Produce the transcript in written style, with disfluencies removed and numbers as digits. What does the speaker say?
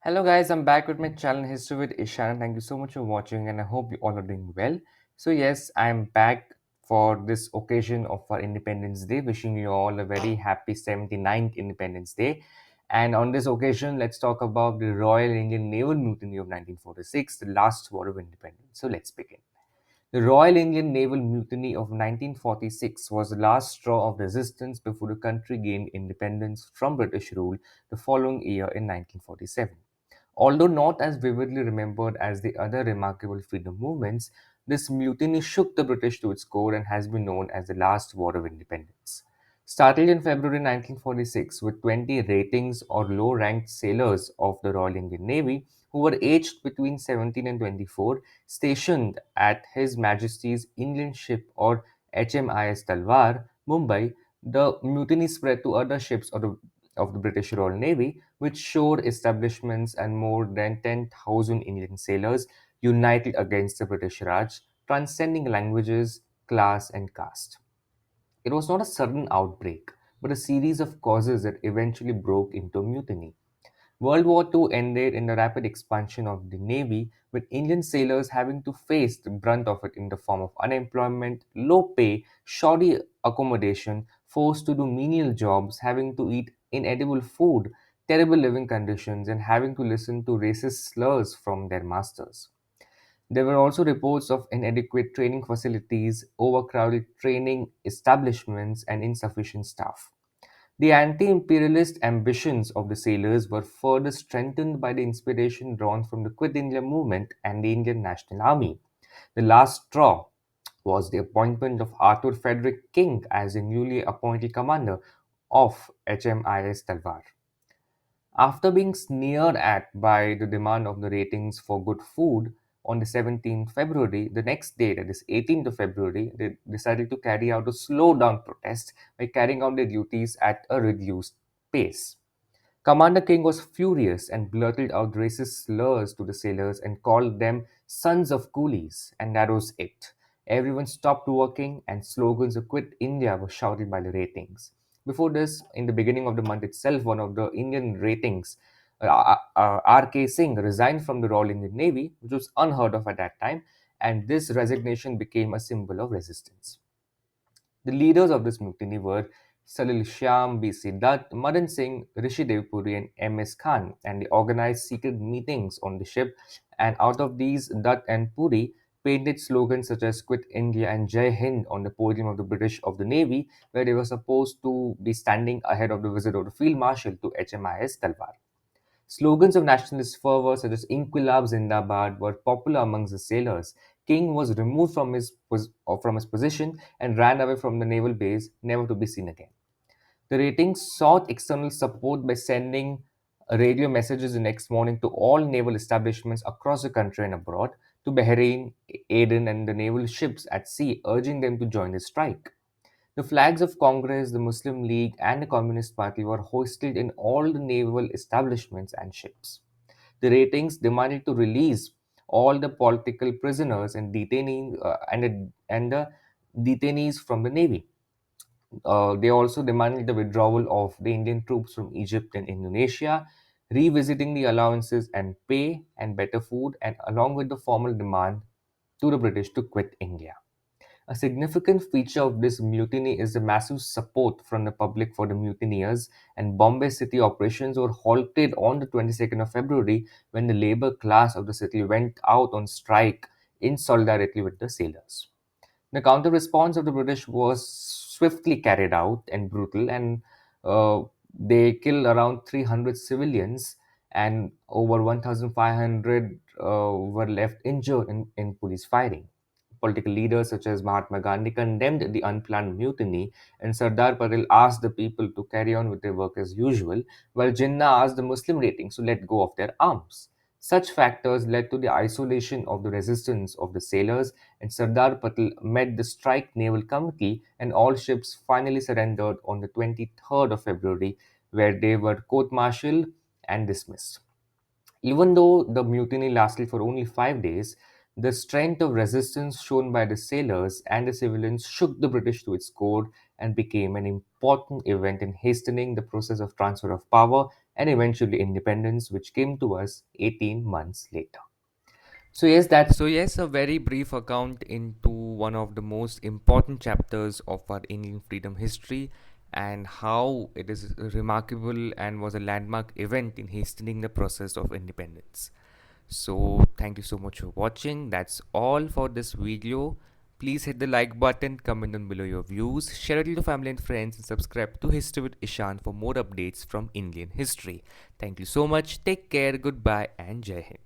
Hello guys, I'm back with my channel History with Ishan. Thank you so much for watching and I hope you all are doing well. So yes, I'm back for this occasion of our Independence Day, wishing you all a very happy 79th Independence Day. And on this occasion, let's talk about the Royal Indian Naval Mutiny of 1946, the last war of independence. So let's begin. The Royal Indian Naval Mutiny of 1946 was the last straw of resistance before the country gained independence from British rule the following year in 1947. Although not as vividly remembered as the other remarkable freedom movements, this mutiny shook the British to its core and has been known as the last war of independence. Started in February 1946 with 20 ratings or low ranked sailors of the Royal Indian Navy who were aged between 17 and 24, stationed at His Majesty's Indian ship or HMIS Talwar, Mumbai. The mutiny spread to other ships of the British Royal Navy, with shore establishments and more than 10,000 Indian sailors united against the British Raj, transcending languages, class, and caste. It was not a sudden outbreak, but a series of causes that eventually broke into mutiny. World War II ended in the rapid expansion of the Navy, with Indian sailors having to face the brunt of it in the form of unemployment, low pay, shoddy accommodation, forced to do menial jobs, having to eat inedible food, terrible living conditions, and having to listen to racist slurs from their masters. There were also reports of inadequate training facilities, overcrowded training establishments, and insufficient staff. The anti imperialist ambitions of the sailors were further strengthened by the inspiration drawn from the Quit India movement and the Indian National Army. The last straw was the appointment of Arthur Frederick King as the newly appointed commander of HMIS Talwar. After being sneered at by the demand of the ratings for good food on the 17th February, the next day, that is 18th of February, they decided to carry out a slow down protest by carrying out their duties at a reduced pace. Commander King was furious and blurted out racist slurs to the sailors and called them sons of coolies, and that was it. Everyone stopped working, and slogans of Quit India were shouted by the ratings. Before this, in the beginning of the month itself, one of the Indian ratings, R.K. Singh, resigned from the Royal Indian Navy, which was unheard of at that time, and this resignation became a symbol of resistance. The leaders of this mutiny were Salil Shyam, B.C. Dutt, Madan Singh, Rishi Devpuri, and M.S. Khan, and they organized secret meetings on the ship. And out of these, Dutt and Puri painted slogans such as Quit India and Jai Hind on the podium of the British of the Navy, where they were supposed to be standing ahead of the visit of the Field Marshal to HMIS Talwar. Slogans of nationalist fervor such as Inquilab Zindabad were popular amongst the sailors. King was removed from from his position and ran away from the naval base, never to be seen again. The ratings sought external support by sending radio messages the next morning to all naval establishments across the country and abroad, to Bahrain, Aden, and the naval ships at sea, urging them to join the strike. The flags of Congress, the Muslim League, and the Communist Party were hoisted in all the naval establishments and ships. The ratings demanded to release all the political prisoners and the detainees from the navy. They also demanded the withdrawal of the Indian troops from Egypt and Indonesia, revisiting the allowances and pay and better food, and along with the formal demand to the British to quit India. A significant feature of this mutiny is the massive support from the public for the mutineers, and Bombay city operations were halted on the 22nd of February when the labor class of the city went out on strike in solidarity with the sailors. The counter response of the British was swiftly carried out and brutal, and they killed around 300 civilians, and over 1,500 were left injured in police fighting. Political leaders such as Mahatma Gandhi condemned the unplanned mutiny, and Sardar Patel asked the people to carry on with their work as usual, while Jinnah asked the Muslim ratings to let go of their arms. Such factors led to the isolation of the resistance of the sailors, and Sardar Patel met the Strike Naval Committee, and all ships finally surrendered on the 23rd of February, where they were court martialed and dismissed. Even though the mutiny lasted for only 5 days, the strength of resistance shown by the sailors and the civilians shook the British to its core, and became an important event in hastening the process of transfer of power and eventually independence, which came to us 18 months later. So yes, a very brief account into one of the most important chapters of our Indian freedom history and how it is remarkable and was a landmark event in hastening the process of independence. So thank you so much for watching. That's all for this video. Please hit the like button, comment down below your views, share it with your family and friends, and subscribe to History with Ishan for more updates from Indian history. Thank you so much. Take care, goodbye, and Jai Hind.